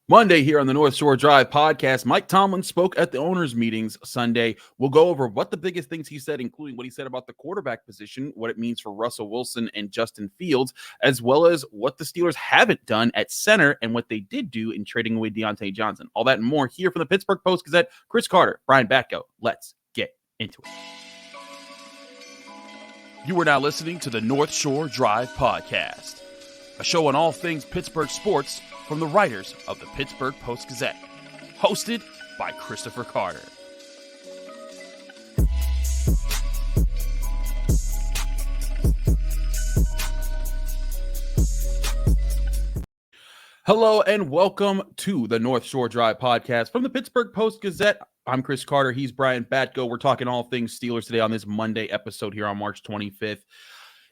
Monday here on the North Shore Drive podcast, Mike Tomlin spoke at the owners' meetings Sunday. We'll go over what the biggest things he said, including what he said about the quarterback position, what it means for Russell Wilson and Justin Fields, as well as what the Steelers haven't done at center and what they did do in trading away Diontae Johnson. All that and more here from the Pittsburgh Post-Gazette. Chris Carter, Brian Batko. Let's get into it. You are now listening to the North Shore Drive podcast, a show on all things Pittsburgh sports from the writers of the Pittsburgh Post-Gazette, hosted by Christopher Carter. Hello and welcome to the North Shore Drive podcast from the Pittsburgh Post-Gazette. I'm Chris Carter. He's Brian Batko. We're talking all things Steelers today on this Monday episode here on March 25th.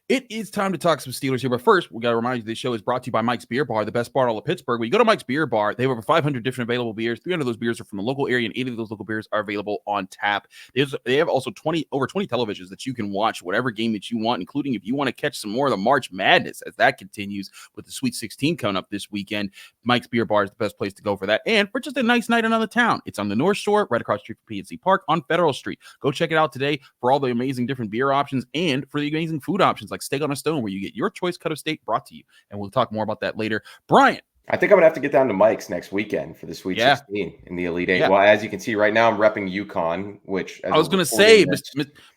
It is time to talk some Steelers here, but first, we got to remind you this show is brought to you by Mike's Beer Bar, the best bar in all of Pittsburgh. When you go to Mike's Beer Bar, they have over 500 different available beers. 300 of those beers are from the local area, and 80 of those local beers are available on tap. They have also over 20 televisions that you can watch whatever game that you want, including if you want to catch some more of the March Madness as that continues with the Sweet 16 coming up this weekend. Mike's Beer Bar is the best place to go for that, and for just a nice night around the town. It's on the North Shore, right across the street from PNC Park on Federal Street. Go check it out today for all the amazing different beer options and for the amazing food options like Steak on a Stone, where you get your choice cut of steak brought to you. And we'll talk more about that later. Brian. I think I'm going to have to get down to Mike's next weekend for the Sweet 16 in the Elite Eight. Yeah. Well, as you can see right now, I'm repping UConn, which I was going to say,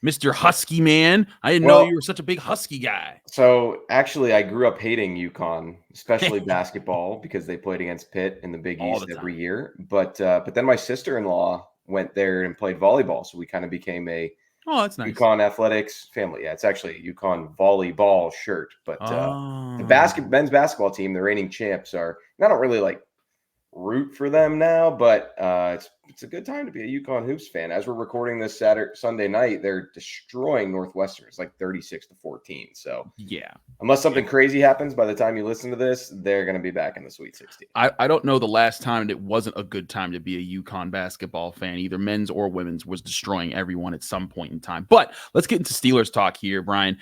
Mr. Husky man. I didn't know you were such a big Husky guy. So actually, I grew up hating UConn, especially basketball, because they played against Pitt in the Big East every year. But then my sister-in-law went there and played volleyball. So we kind of became a that's nice. UConn athletics family. Yeah, it's actually a UConn volleyball shirt. But the men's basketball team, the reigning champs, I don't really root for them now, but it's a good time to be a UConn Hoops fan. As we're recording this Sunday night, they're destroying Northwestern. It's like 36-14. So yeah, unless something crazy happens by the time you listen to this, they're going to be back in the Sweet 16. I don't know the last time it wasn't a good time to be a UConn basketball fan, either men's or women's, was destroying everyone at some point in time. But let's get into Steelers talk here, Brian.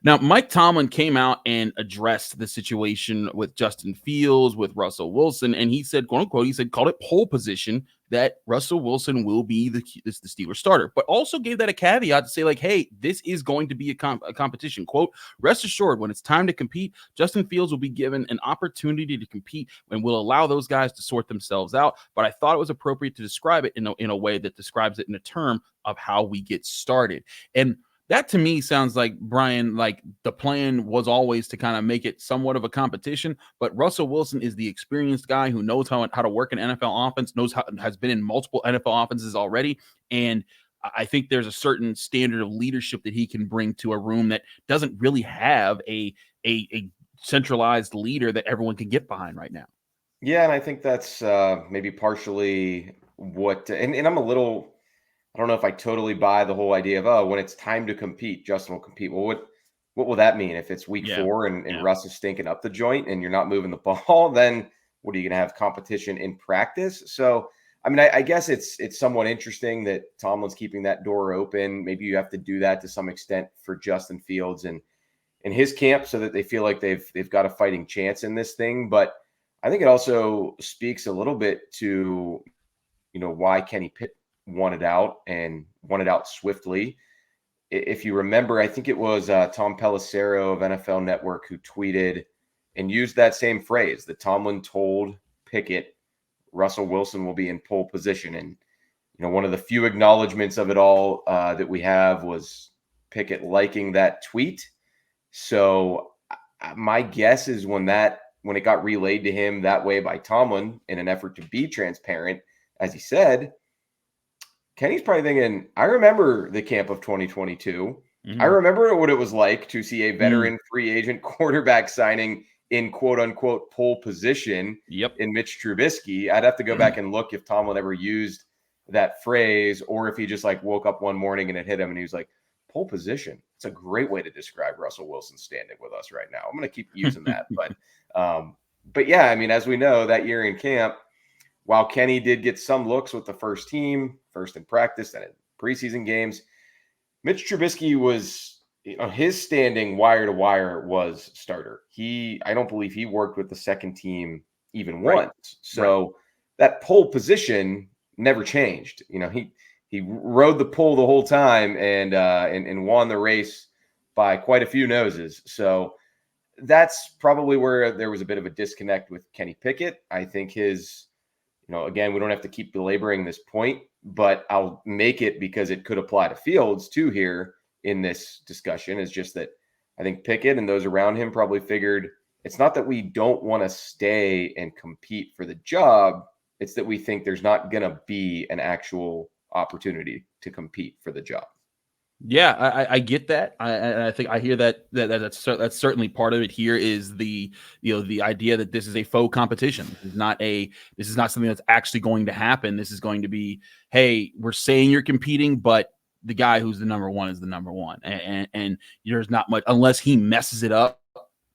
Now, Mike Tomlin came out and addressed the situation with Justin Fields, with Russell Wilson, and he said, quote unquote, called it pole position that Russell Wilson will be the Steelers starter, but also gave that a caveat to say, hey, this is going to be a competition. Quote, rest assured, when it's time to compete, Justin Fields will be given an opportunity to compete and will allow those guys to sort themselves out. But I thought it was appropriate to describe it in a way that describes it in a term of how we get started. And that to me sounds like, Brian, the plan was always to kind of make it somewhat of a competition, but Russell Wilson is the experienced guy who knows how to work an NFL offense, has been in multiple NFL offenses already. And I think there's a certain standard of leadership that he can bring to a room that doesn't really have a centralized leader that everyone can get behind right now. Yeah, and I think that's maybe partially what, and I'm a little, I don't know if I totally buy the whole idea of, when it's time to compete, Justin will compete. Well, what will that mean? If it's week 4 and Russ is stinking up the joint and you're not moving the ball, then what are you going to have competition in practice? So, I mean, I guess it's somewhat interesting that Tomlin's keeping that door open. Maybe you have to do that to some extent for Justin Fields and in his camp so that they feel like they've got a fighting chance in this thing. But I think it also speaks a little bit to, why Kenny Pitt wanted out swiftly. If you remember, I think it was Tom Pelissero of NFL Network who tweeted and used that same phrase that Tomlin told Pickett Russell Wilson will be in pole position. And, one of the few acknowledgments of it all that we have was Pickett liking that tweet. So my guess is when it got relayed to him that way by Tomlin in an effort to be transparent, as he said, Kenny's probably thinking, I remember the camp of 2022. Mm-hmm. I remember what it was like to see a veteran free agent quarterback signing in quote unquote pole position in Mitch Trubisky. I'd have to go back and look if Tomlin ever used that phrase or if he just woke up one morning and it hit him and he was like, pole position. It's a great way to describe Russell Wilson standing with us right now. I'm going to keep using that. But yeah, I mean, as we know, that year in camp, while Kenny did get some looks with the first team, first in practice and in preseason games, Mitch Trubisky was, his standing wire to wire was starter. I don't believe he worked with the second team even once. So that pole position never changed. He rode the pole the whole time and won the race by quite a few noses. So that's probably where there was a bit of a disconnect with Kenny Pickett. I think his, again, we don't have to keep belaboring this point, but I'll make it because it could apply to Fields too here in this discussion, is just that I think Pickett and those around him probably figured it's not that we don't want to stay and compete for the job. It's that we think there's not going to be an actual opportunity to compete for the job. Yeah, I get that. I think I hear that's certainly part of it. Here is the idea that this is a faux competition. This is not something that's actually going to happen. This is going to be, hey, we're saying you're competing, but the guy who's the number one is the number one, and there's not much unless he messes it up.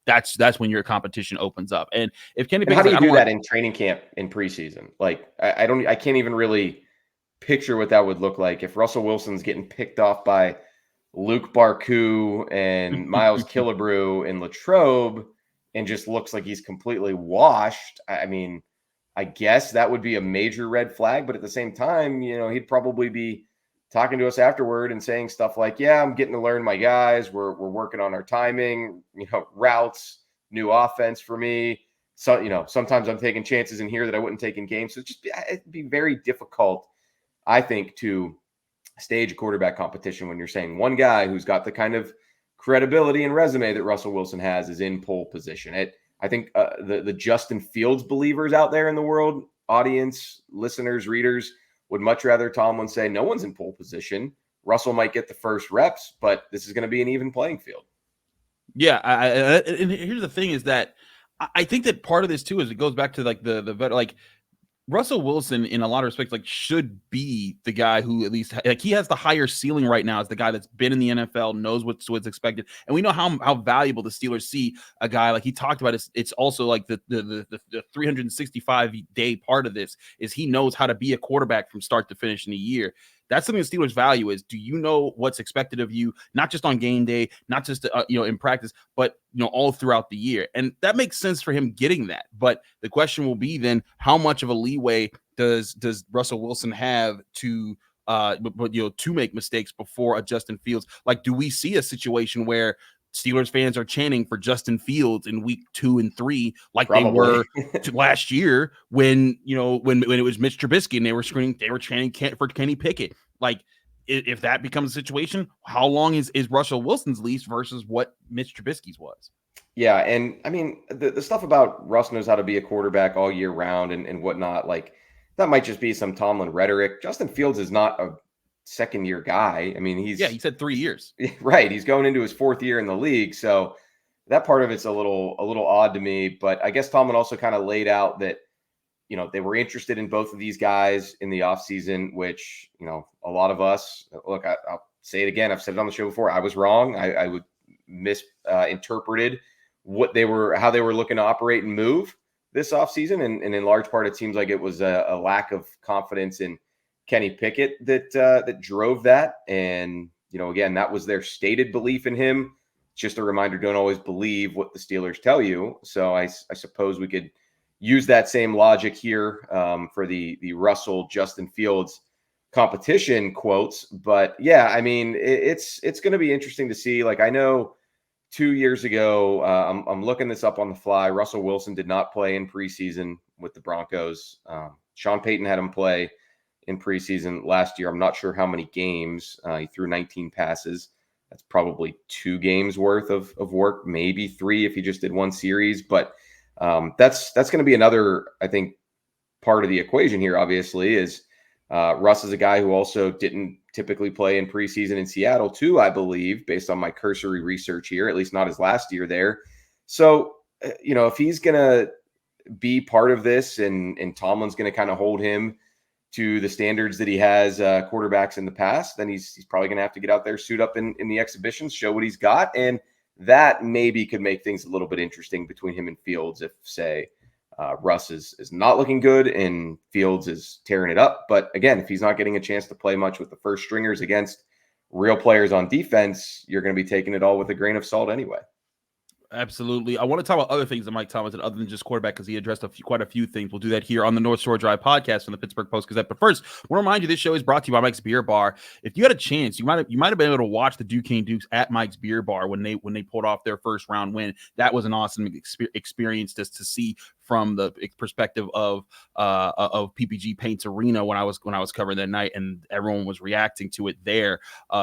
That's when your competition opens up. And if Kenny, how do you do that in training camp in preseason? Like I can't even really picture what that would look like if Russell Wilson's getting picked off by Luke Barku and Miles Killebrew and Latrobe and just looks like he's completely washed. I mean, I guess that would be a major red flag, but at the same time, he'd probably be talking to us afterward and saying stuff like, yeah, I'm getting to learn my guys. We're working on our timing, routes, new offense for me. So, sometimes I'm taking chances in here that I wouldn't take in games. So it'd be very difficult, I think, to stage a quarterback competition when you're saying one guy who's got the kind of credibility and resume that Russell Wilson has is in pole position. I think the Justin Fields believers out there in the world, audience, listeners, readers, would much rather Tomlin say no one's in pole position. Russell might get the first reps, but this is going to be an even playing field. Yeah, and here's the thing is that I think that part of this too is it goes back to like the Russell Wilson, in a lot of respects, should be the guy who at least he has the higher ceiling right now as the guy that's been in the NFL, knows what's expected, and we know how valuable the Steelers see a guy like he talked about. It's also like the 365-day part of this is he knows how to be a quarterback from start to finish in a year. That's something the Steelers value is, do you know what's expected of you, not just on game day, not just, in practice, but, all throughout the year. And that makes sense for him getting that. But the question will be then, how much of a leeway does Russell Wilson have to make mistakes before a Justin Fields? Like, do we see a situation where Steelers fans are chanting for Justin Fields in week 2 and 3, like Probably. They were last year when it was Mitch Trubisky and they were chanting for Kenny Pickett. Like, if that becomes a situation, how long is Russell Wilson's leash versus what Mitch Trubisky's was? Yeah, and I mean the stuff about Russ knows how to be a quarterback all year round and whatnot, like that might just be some Tomlin rhetoric. Justin Fields is not a second-year guy. I mean, he said 3 years. Right. He's going into his 4th year in the league. So that part of it's a little odd to me. But I guess Tomlin also kind of laid out that, they were interested in both of these guys in the offseason, which, a lot of us, look, I'll say it again. I've said it on the show before. I was wrong. I would misinterpreted how they were looking to operate and move this offseason. And in large part, it seems like it was a lack of confidence in Kenny Pickett that drove that. And, again, that was their stated belief in him. Just a reminder, don't always believe what the Steelers tell you. So I suppose we could use that same logic here for the Russell Justin Fields competition quotes. But yeah, I mean, it's going to be interesting to see. Like, I know 2 years ago, I'm looking this up on the fly. Russell Wilson did not play in preseason with the Broncos. Sean Payton had him play in preseason last year. I'm not sure how many games. He threw 19 passes. That's probably 2 games worth of work, maybe 3 if he just did one series. But that's going to be another, I think, part of the equation here, obviously, is Russ is a guy who also didn't typically play in preseason in Seattle too, I believe, based on my cursory research here, at least not his last year there. So, if he's going to be part of this and Tomlin's going to kind of hold him to the standards that he has quarterbacks in the past, then he's probably going to have to get out there, suit up in the exhibitions, show what he's got. And that maybe could make things a little bit interesting between him and Fields if, say, Russ is not looking good and Fields is tearing it up. But again, if he's not getting a chance to play much with the first stringers against real players on defense, you're going to be taking it all with a grain of salt anyway. Absolutely. I want to talk about other things that Mike Tomlin did other than just quarterback, because he addressed quite a few things. We'll do that here on the North Shore Drive podcast from the Pittsburgh Post-Gazette. But first, I want to remind you this show is brought to you by Mike's Beer Bar. If you had a chance, you might have been able to watch the Duquesne Dukes at Mike's Beer Bar when they pulled off their first round win. That was an awesome experience just to see from the perspective of PPG Paints Arena when I was covering that night, and everyone was reacting to it there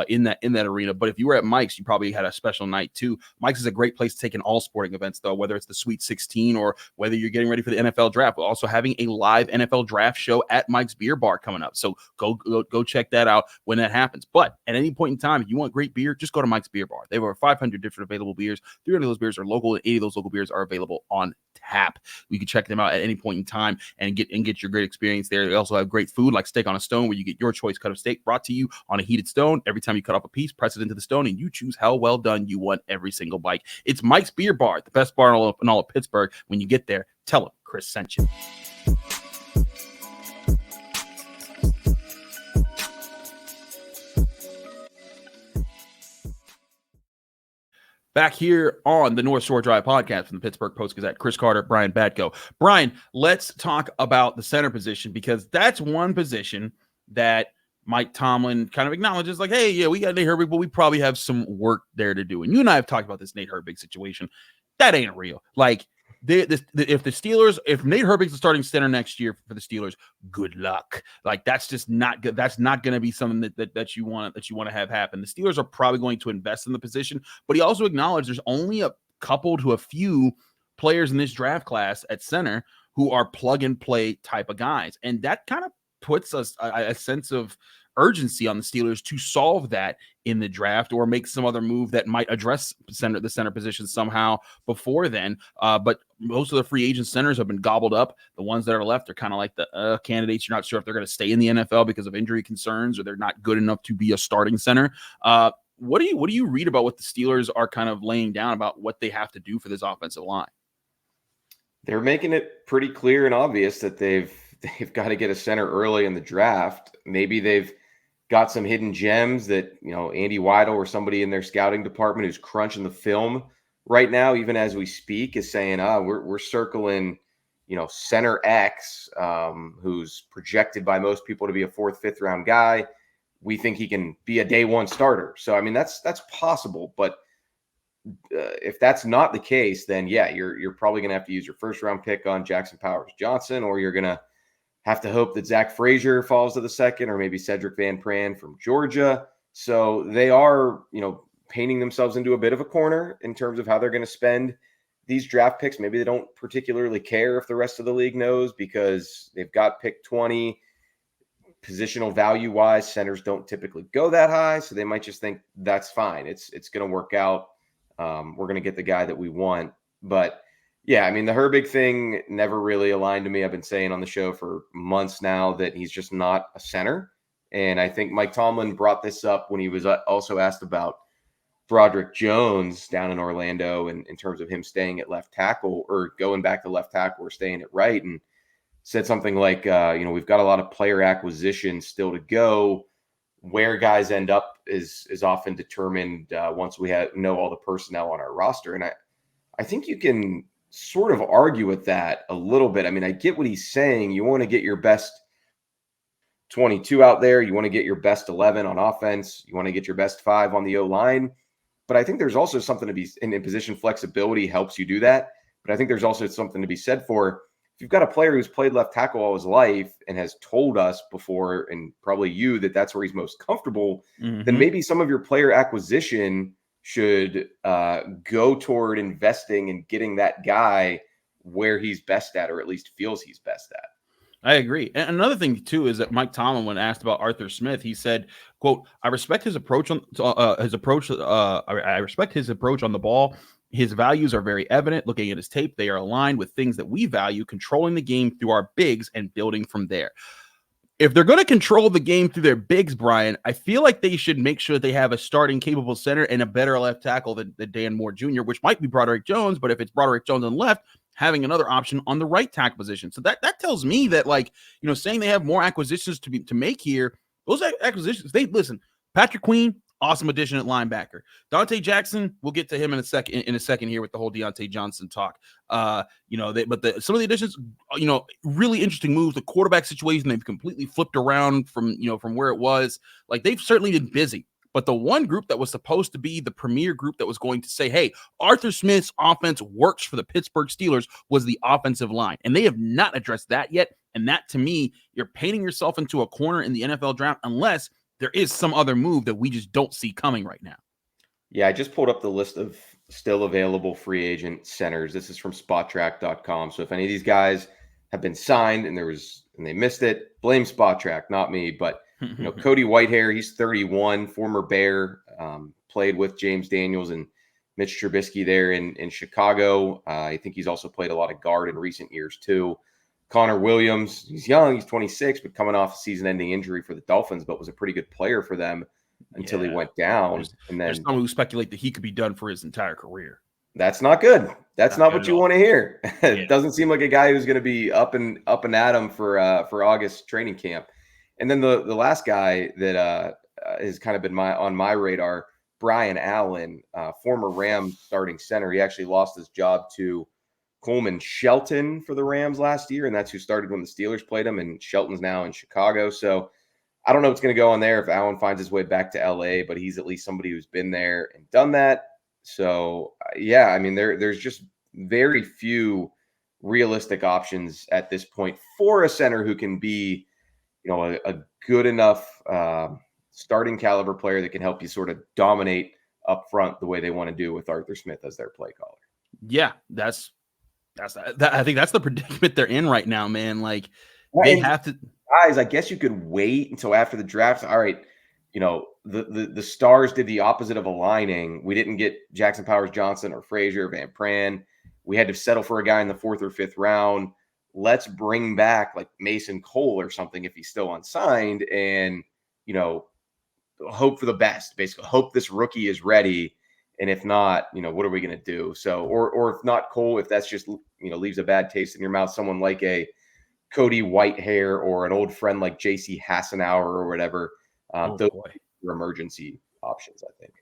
in that arena. But if you were at Mike's, you probably had a special night too. Mike's is a great place to take in all sporting events, though, whether it's the Sweet 16 or whether you're getting ready for the NFL draft. We're also having a live NFL draft show at Mike's Beer Bar coming up, so go check that out when that happens. But at any point in time, if you want great beer, just go to Mike's Beer Bar. They have over 500 different available beers. 300 of those beers are local, and 80 of those local beers are available on tap. You can check them out at any point in time and get your great experience there. They also have great food like Steak on a Stone, where you get your choice cut of steak brought to you on a heated stone. Every time you cut off a piece, press it into the stone, and you choose how well done you want every single bite. It's Mike's Beer Bar, the best bar in all of Pittsburgh. When you get there, tell them Chris sent you. Back here on the North Shore Drive podcast from the Pittsburgh Post-Gazette, Chris Carter, Brian Batko. Brian, let's talk about the center position, because that's one position that Mike Tomlin kind of acknowledges, like, hey, yeah, we got Nate Herbig, but we probably have some work there to do. And you and I have talked about this Nate Herbig situation. That ain't real. Like, if Nate Herbig's the starting center next year for the Steelers, good luck. Like, that's just not good. That's not going to be something that you want to have happen. The Steelers are probably going to invest in the position, but he also acknowledged there's only a couple to a few players in this draft class at center who are plug and play type of guys, and that kind of puts us a sense of urgency on the Steelers to solve that in the draft, or make some other move that might address the center position somehow before then. But most of the free agent centers have been gobbled up. The ones that are left are kind of like the candidates. You're not sure if they're going to stay in the NFL because of injury concerns, or they're not good enough to be a starting center. What do you read about what the Steelers are kind of laying down about what they have to do for this offensive line? They're making it pretty clear and obvious that they've got to get a center early in the draft. Maybe they've got some hidden gems that, Andy Weidel or somebody in their scouting department who's crunching the film right now, even as we speak, is saying, we're circling, center X, who's projected by most people to be a 4th, 5th round guy. We think he can be a day one starter. So, I mean, that's possible. But if that's not the case, then yeah, you're probably going to have to use your 1st round pick on Jackson Powers Johnson, or you're going to have to hope that Zach Frazier falls to the 2nd, or maybe Cedric Van Pran from Georgia. So they are, painting themselves into a bit of a corner in terms of how they're going to spend these draft picks. Maybe they don't particularly care if the rest of the league knows, because they've got pick 20. Positional value wise, centers don't typically go that high. So they might just think that's fine. It's going to work out. We're going to get the guy that we want. But yeah, I mean, the Herbig thing never really aligned to me. I've been saying on the show for months now that he's just not a center. And I think Mike Tomlin brought this up when he was also asked about Broderick Jones down in Orlando, and in terms of him staying at left tackle, or going back to left tackle, or staying at right, and said something like, we've got a lot of player acquisition still to go. Where guys end up is often determined once we know all the personnel on our roster. And I think you can sort of argue with that a little bit. I mean, I get what he's saying. You want to get your best 22 out there. You want to get your best 11 on offense. You want to get your best 5 on the O-line. But I think there's also something to be in position flexibility helps you do that. But I think there's also something to be said for, if you've got a player who's played left tackle all his life and has told us before, and probably you, that that's where he's most comfortable, then maybe some of your player acquisition should go toward investing in getting that guy where he's best at, or at least feels he's best at. I agree. And another thing too is that Mike Tomlin, when asked about Arthur Smith, he said, "quote I respect his approach on I respect his approach on the ball. His values are very evident. Looking at his tape, they are aligned with things that we value, controlling the game through our bigs and building from there." If they're going to control the game through their bigs, Brian, I feel like they should make sure they have a starting capable center and a better left tackle than Dan Moore Jr., which might be Broderick Jones. But if it's Broderick Jones on left, having another option on the right tackle position. So that tells me that, saying they have more acquisitions to make here, those acquisitions, Patrick Queen, Awesome addition at linebacker. Diontae Jackson, we'll get to him in a second here with the whole Diontae Johnson talk. Some of the additions, really interesting moves. The quarterback situation, they've completely flipped around from where it was. Like, they've certainly been busy. But the one group that was supposed to be the premier group that was going to say, hey, Arthur Smith's offense works for the Pittsburgh Steelers was the offensive line. And they have not addressed that yet. And that, to me, you're painting yourself into a corner in the NFL draft unless there is some other move that we just don't see coming right now. Yeah, I just pulled up the list of still available free agent centers. This is from SpotTrack.com. So if any of these guys have been signed and they missed it, blame SpotTrack, not me. But Cody Whitehair, he's 31, former Bear, played with James Daniels and Mitch Trubisky there in Chicago. I think he's also played a lot of guard in recent years too. Connor Williams, he's young, he's 26, but coming off a season-ending injury for the Dolphins, but was a pretty good player for them until he went down. There's some who speculate that he could be done for his entire career. That's not good. That's not what you want to hear. It doesn't seem like a guy who's going to be up and at him for August training camp. And then the last guy that has kind of been on my radar, Brian Allen, former Rams starting center. He actually lost his job to Coleman Shelton for the Rams last year, and that's who started when the Steelers played him, and Shelton's now in Chicago. So I don't know what's going to go on there if Allen finds his way back to LA, but he's at least somebody who's been there and done that. So, yeah, I mean, there's just very few realistic options at this point for a center who can be, a good enough starting caliber player that can help you sort of dominate up front the way they want to do with Arthur Smith as their play caller. Yeah, I think that's the predicament they're in right now, man. Like, they have to. Guys, I guess you could wait until after the draft. All right, the Stars did the opposite of aligning. We didn't get Jackson Powers Johnson or Frazier, Van Pran. We had to settle for a guy in the 4th or 5th round. Let's bring back like Mason Cole or something if he's still unsigned, and hope for the best. Basically, hope this rookie is ready. And if not, what are we going to do? So, or if not Cole, if that's just, leaves a bad taste in your mouth, someone like a Cody Whitehair or an old friend like JC Hassenauer or whatever, those are emergency options, I think.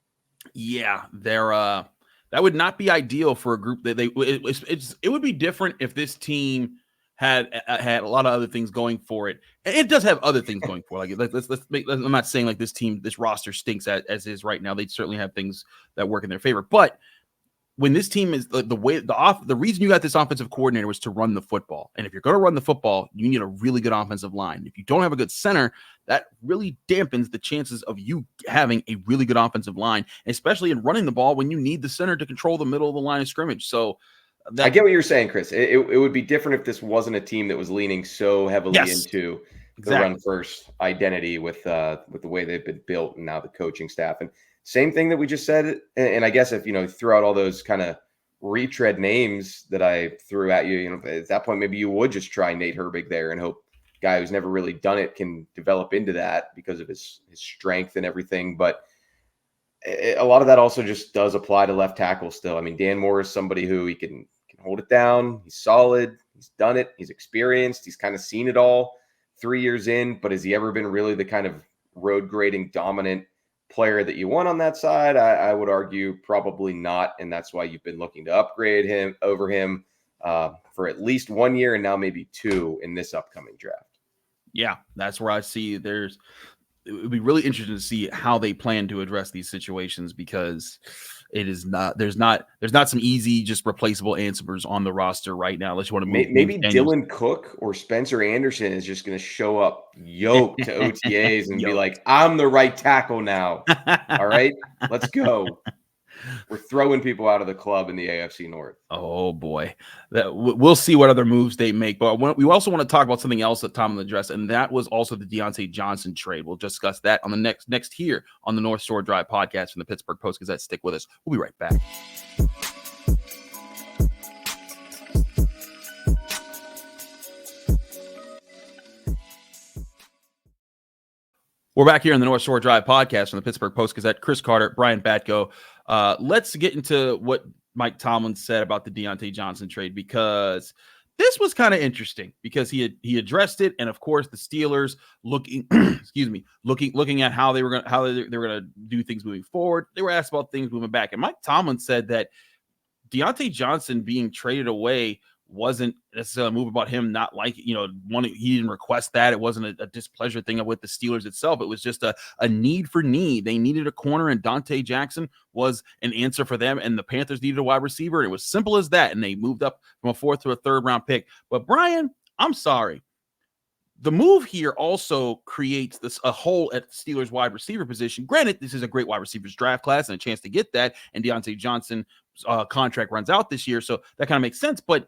Yeah, that would not be ideal for a group that it would be different if this team had a lot of other things going for it. And it does have other things going for it. Like I'm not saying like this roster stinks as is right now. They certainly have things that work in their favor. But when this team is the reason you got this offensive coordinator was to run the football. And if you're going to run the football, you need a really good offensive line. If you don't have a good center, that really dampens the chances of you having a really good offensive line, especially in running the ball when you need the center to control the middle of the line of scrimmage. So I get what you're saying, Chris. It would be different if this wasn't a team that was leaning so heavily into the run first identity with the way they've been built and now the coaching staff. And same thing that we just said. And I guess if through out all those kind of retread names that I threw at you, at that point maybe you would just try Nate Herbig there and hope guy who's never really done it can develop into that because of his strength and everything. But a lot of that also just does apply to left tackle still. I mean, Dan Moore is somebody who he can hold it down. He's solid. He's done it. He's experienced. He's kind of seen it all 3 years in, but has he ever been really the kind of road grading dominant player that you want on that side? I would argue probably not. And that's why you've been looking to upgrade him over him for at least 1 year and now maybe 2 in this upcoming draft. Yeah, that's where I see it would be really interesting to see how they plan to address these situations because there's not some easy, just replaceable answers on the roster right now. Unless you want to maybe Dylan Cook or Spencer Anderson is just going to show up yoked to OTAs and be like, I'm the right tackle now. All right, let's go. We're throwing people out of the club in the AFC North. Oh boy, we'll see what other moves they make. But we also want to talk about something else that Tomlin addressed, and that was also the Diontae Johnson trade. We'll discuss that on the next here on the North Shore Drive podcast from the Pittsburgh Post-Gazette. Stick with us. We'll be right back. We're back here on the North Shore Drive podcast from the Pittsburgh Post-Gazette. Chris Carter, Brian Batko. Let's get into what Mike Tomlin said about the Diontae Johnson trade because this was kind of interesting because he addressed it, and of course the Steelers looking looking at how they were going to do things moving forward. They were asked about things moving back, and Mike Tomlin said that Diontae Johnson being traded away wasn't necessarily a move about him not like, he didn't request that. It wasn't a displeasure thing with the Steelers itself. It was just a need for need. They needed a corner, and Diontae Jackson was an answer for them, and the Panthers needed a wide receiver. And it was simple as that, and they moved up from a 4th to a 3rd round pick. But Brian, I'm sorry. The move here also creates a hole at the Steelers wide receiver position. Granted, this is a great wide receivers draft class and a chance to get that, and Diontae Johnson contract runs out this year, so that kind of makes sense. But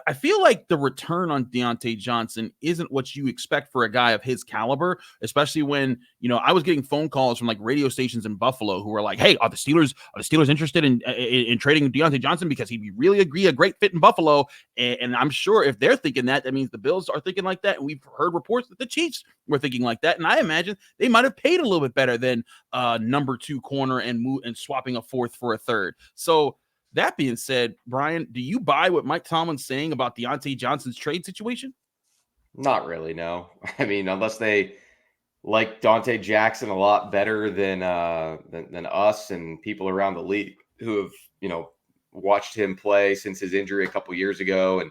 I feel like the return on Diontae Johnson isn't what you expect for a guy of his caliber, especially when, I was getting phone calls from like radio stations in Buffalo who were like, hey, are the Steelers interested in trading Diontae Johnson because he'd be really a great fit in Buffalo? And I'm sure if they're thinking that means the Bills are thinking like that. And we've heard reports that the Chiefs were thinking like that. And I imagine they might have paid a little bit better than number 2 corner and swapping a 4th for a 3rd. So that being said, Brian, do you buy what Mike Tomlin's saying about Diontae Johnson's trade situation? Not really, no. I mean, unless they like Diontae Jackson a lot better than us and people around the league who have, watched him play since his injury a couple years ago and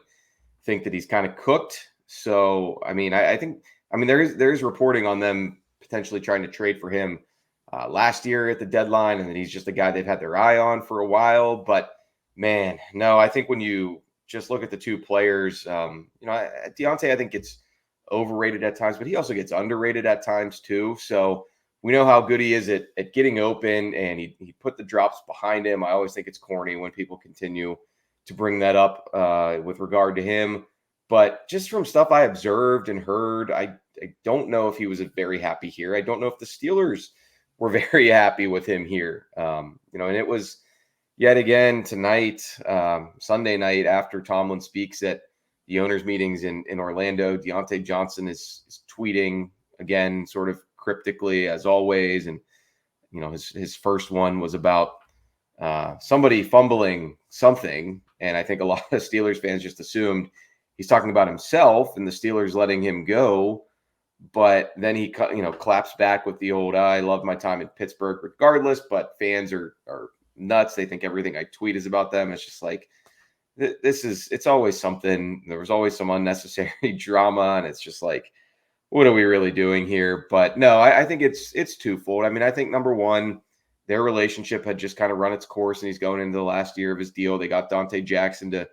think that he's kind of cooked. So, I mean, I think there is reporting on them potentially trying to trade for him last year at the deadline, and then he's just a guy they've had their eye on for a while. But man, no, I think when you just look at the two players, Diontae, I think gets overrated at times, but he also gets underrated at times too. So we know how good he is at getting open, and he put the drops behind him. I always think it's corny when people continue to bring that up with regard to him. But just from stuff I observed and heard, I don't know if he was very happy here. I don't know if the Steelers were very happy with him here. And it was yet again tonight, Sunday night, after Tomlin speaks at the owners' meetings in Orlando, Diontae Johnson is tweeting again, sort of cryptically as always. And, his first one was about somebody fumbling something. And I think a lot of Steelers fans just assumed he's talking about himself and the Steelers letting him go. But then he, claps back with the old, I love my time in Pittsburgh regardless, but fans are nuts. They think everything I tweet is about them. It's just like, it's always something. There was always some unnecessary drama, and it's just like, what are we really doing here? But no, I think it's twofold. I mean, I think number one, their relationship had just kind of run its course, and he's going into the last year of his deal. They got Diontae Jackson to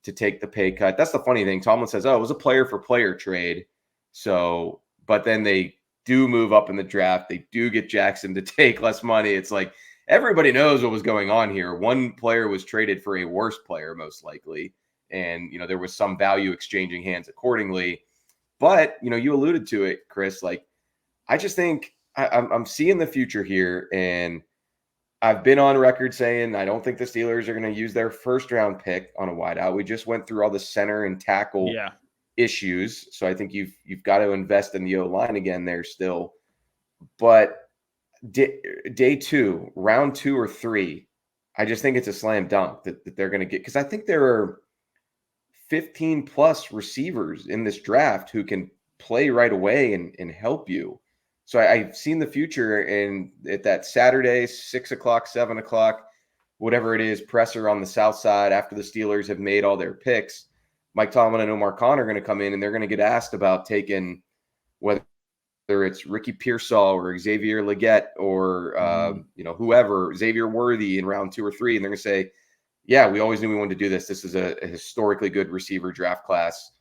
take the pay cut. That's the funny thing. Tomlin says, it was a player for player trade. So, but then they do move up in the draft. They do get Jackson to take less money. It's like everybody knows what was going on here. One player was traded for a worse player, most likely. And, there was some value exchanging hands accordingly. But, you alluded to it, Chris. Like, I just think I'm seeing the future here. And I've been on record saying I don't think the Steelers are going to use their first round pick on a wideout. We just went through all the center and tackle issues. So I think you've got to invest in the O-line again there still. But day 2, round 2 or 3, I just think it's a slam dunk that they're going to get, because I think there are 15 plus receivers in this draft who can play right away and help you. So I've seen the future, and at that Saturday, 6 o'clock, 7 o'clock, whatever it is, presser on the south side after the Steelers have made all their picks, Mike Tomlin and Omar Khan are going to come in, and they're going to get asked about taking whether it's Ricky Pearsall or Xavier Legette or, whoever, Xavier Worthy in round 2 or 3. And they're going to say, yeah, we always knew we wanted to do this. This is a historically good receiver draft class.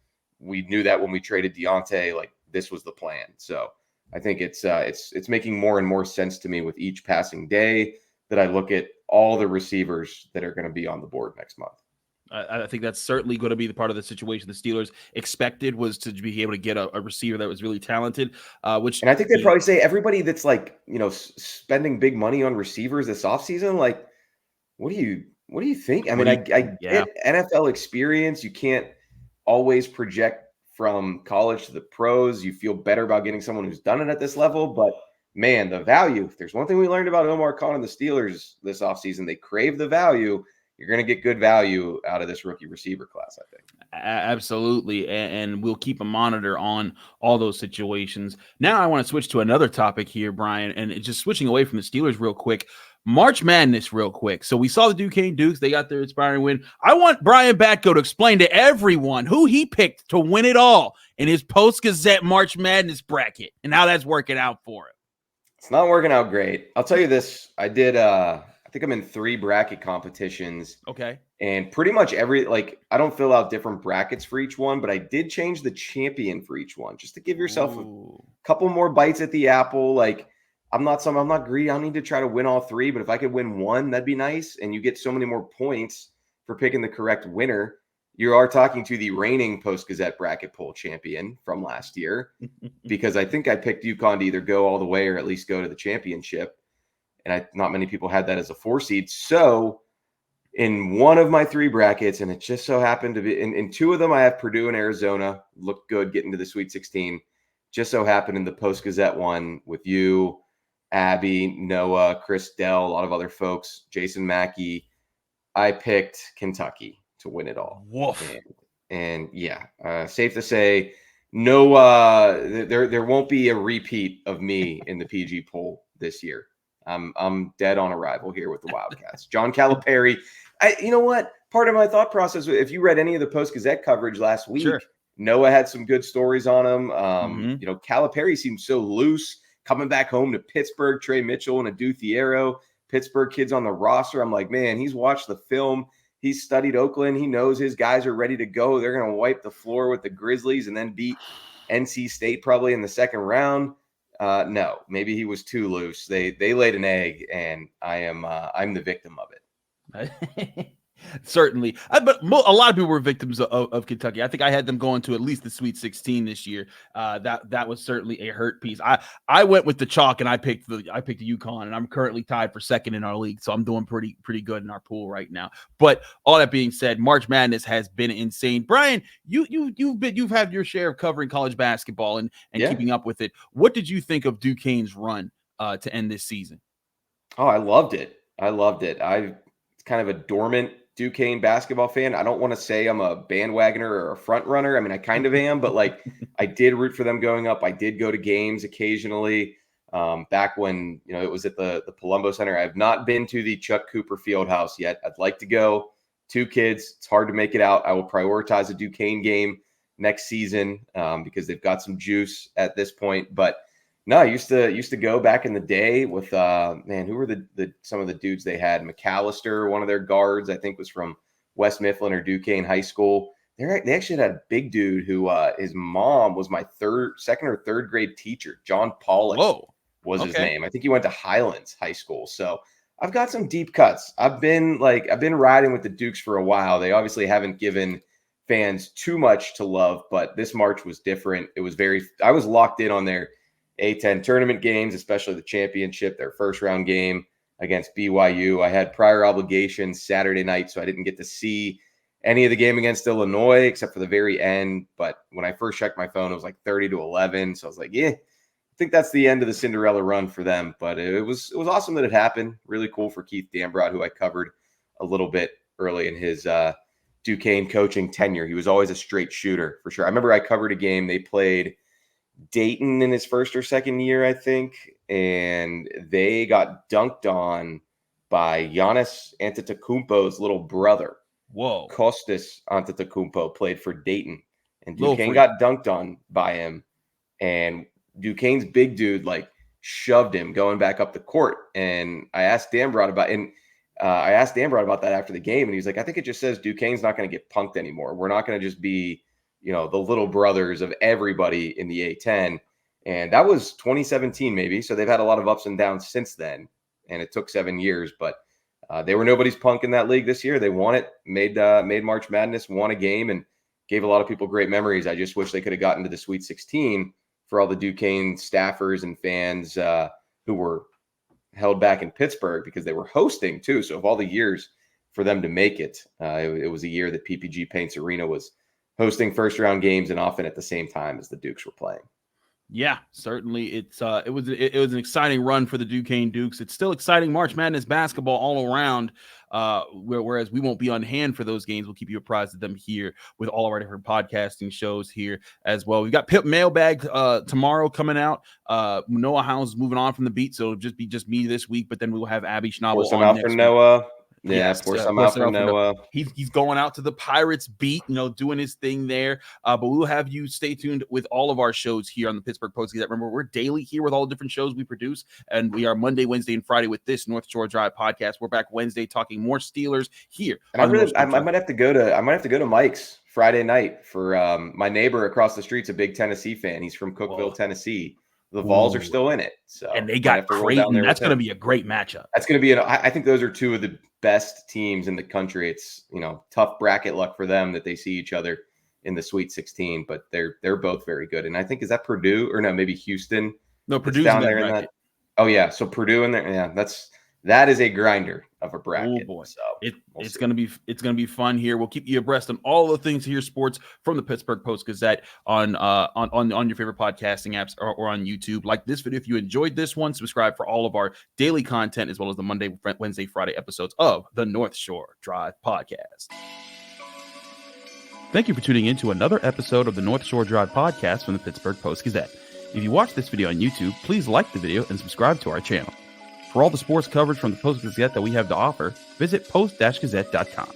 We knew that when we traded Diontae, like, this was the plan. So I think it's making more and more sense to me with each passing day that I look at all the receivers that are going to be on the board next month. I think that's certainly going to be the part of the situation the Steelers expected, was to be able to get a receiver that was really talented. And I think they'd probably say everybody that's like, spending big money on receivers this offseason, like, what do you think? I mean, I get NFL experience. You can't always project from college to the pros. You feel better about getting someone who's done it at this level, but man, the value, if there's one thing we learned about Omar Khan and the Steelers this offseason, they crave the value. you're going to get good value out of this rookie receiver class, I think. Absolutely. And we'll keep a monitor on all those situations. Now I want to switch to another topic here, Brian, and just switching away from the Steelers real quick. March Madness real quick. So we saw the Duquesne Dukes. They got their inspiring win. I want Brian Batko to explain to everyone who he picked to win it all in his Post-Gazette March Madness bracket and how that's working out for him. It's not working out great. I'll tell you this. I think I'm in 3 bracket competitions. Okay. And pretty much I don't fill out different brackets for each one, but I did change the champion for each one just to give yourself a couple more bites at the apple. Like, I'm not greedy. I don't need to try to win all 3, but if I could win one, that'd be nice. And you get so many more points for picking the correct winner. You are talking to the reigning Post-Gazette bracket poll champion from last year, because I think I picked UConn to either go all the way or at least go to the championship. And not many people had that as a 4 seed. So in one of my 3 brackets, and it just so happened to be in 2 of them, I have Purdue and Arizona. Looked good getting to the Sweet 16. Just so happened in the Post-Gazette one with you, Abby, Noah, Chris Dell, a lot of other folks, Jason Mackey, I picked Kentucky to win it all. Woof. And safe to say, no, there won't be a repeat of me in the PG poll this year. I'm dead on arrival here with the Wildcats. John Calipari. You know what? Part of my thought process, if you read any of the Post-Gazette coverage last week, Sure. Noah had some good stories on him. Calipari seemed so loose coming back home to Pittsburgh, Trey Mitchell and Adu Thiero, Pittsburgh kids on the roster. I'm like, man, he's watched the film. He's studied Oakland. He knows his guys are ready to go. They're going to wipe the floor with the Grizzlies and then beat NC State probably in the second round. No, maybe he was too loose. They laid an egg, and I'm the victim of it. Certainly. But a lot of people were victims of Kentucky. I think I had them going to at least the Sweet 16 this year. That was certainly a hurt piece. I went with the chalk and I picked the UConn, and I'm currently tied for second in our league. So I'm doing pretty good in our pool right now. But all that being said, March Madness has been insane. Brian, you've had your share of covering college basketball and keeping up with it. What did you think of Duquesne's run to end this season? Oh, I loved it. It's kind of a dormant Duquesne basketball fan. I don't want to say I'm a bandwagoner or a front runner. I mean, I kind of am, but I did root for them going up. I did go to games occasionally. Back when, it was at the Palumbo Center. I have not been to the Chuck Cooper Fieldhouse yet. I'd like to go. 2 kids. It's hard to make it out. I will prioritize a Duquesne game next season because they've got some juice at this point. But no, I used to go back in the day with who were some of the dudes they had? McAllister, one of their guards, I think was from West Mifflin or Duquesne High School. They actually had a big dude who his mom was my second or third grade teacher. John Pollock was his name. I think he went to Highlands High School. So I've got some deep cuts. I've been riding with the Dukes for a while. They obviously haven't given fans too much to love, but this March was different. I was locked in on their A10 tournament games, especially the championship, their first round game against BYU. I had prior obligations Saturday night, so I didn't get to see any of the game against Illinois except for the very end. But when I first checked my phone, it was like 30-11. So I was like, I think that's the end of the Cinderella run for them. But it was awesome that it happened. Really cool for Keith Dambrot, who I covered a little bit early in his Duquesne coaching tenure. He was always a straight shooter for sure. I remember I covered a game. They played Dayton in his first or second year, I think, and they got dunked on by Giannis Antetokounmpo's little brother. Whoa. Kostas Antetokounmpo played for Dayton, and Duquesne got dunked on by him, and Duquesne's big dude shoved him going back up the court. And I asked Dambrot about that after the game, and he's like, I think it just says Duquesne's not going to get punked anymore. We're not going to just be the little brothers of everybody in the A10. And that was 2017, maybe. So they've had a lot of ups and downs since then. And it took 7 years, but they were nobody's punk in that league this year. They won it, made March Madness, won a game, and gave a lot of people great memories. I just wish they could have gotten to the Sweet 16 for all the Duquesne staffers and fans who were held back in Pittsburgh because they were hosting too. So of all the years for them to make it, it was a year that PPG Paints Arena was hosting first round games and often at the same time as the Dukes were playing. Yeah, certainly. It was an exciting run for the Duquesne Dukes. It's still exciting March Madness basketball all around. Whereas we won't be on hand for those games. We'll keep you apprised of them here with all of our different podcasting shows here as well. We've got Pip Mailbag tomorrow coming out. Noah House is moving on from the beat, so it'll just be me this week, but then we will have Abby Schnabel on next week. Noah. Yeah, yes, pour some out for Noah. He's going out to the Pirates beat, doing his thing there. But we will have you stay tuned with all of our shows here on the Pittsburgh Post-Gazette. Remember, we're daily here with all the different shows we produce, and we are Monday, Wednesday, and Friday with this North Shore Drive podcast. We're back Wednesday talking more Steelers here. And I might have to go to Mike's Friday night for my neighbor across the street's a big Tennessee fan. He's from Cookeville, Tennessee. The Vols are still in it, so and they got Creighton. That's going to be a great matchup. That's going to be I think those are two of the best teams in the country. It's tough bracket luck for them that they see each other in the Sweet 16, but they're both very good. And I think is that Purdue or no, maybe Houston. No, Purdue's down there in that. Oh yeah, so Purdue in there. Yeah, that is a grinder of a bracket. Oh boy, so it's gonna be fun here. We'll keep you abreast on all the things here, sports from the Pittsburgh Post-Gazette on your favorite podcasting apps or on YouTube. Like this video if you enjoyed this one. Subscribe for all of our daily content as well as the Monday, Wednesday, Friday episodes of the North Shore Drive podcast. Thank you for tuning in to another episode of the North Shore Drive podcast from the Pittsburgh Post-Gazette. If you watch this video on YouTube, please like the video and subscribe to our channel. For all the sports coverage from the Post-Gazette that we have to offer, visit post-gazette.com.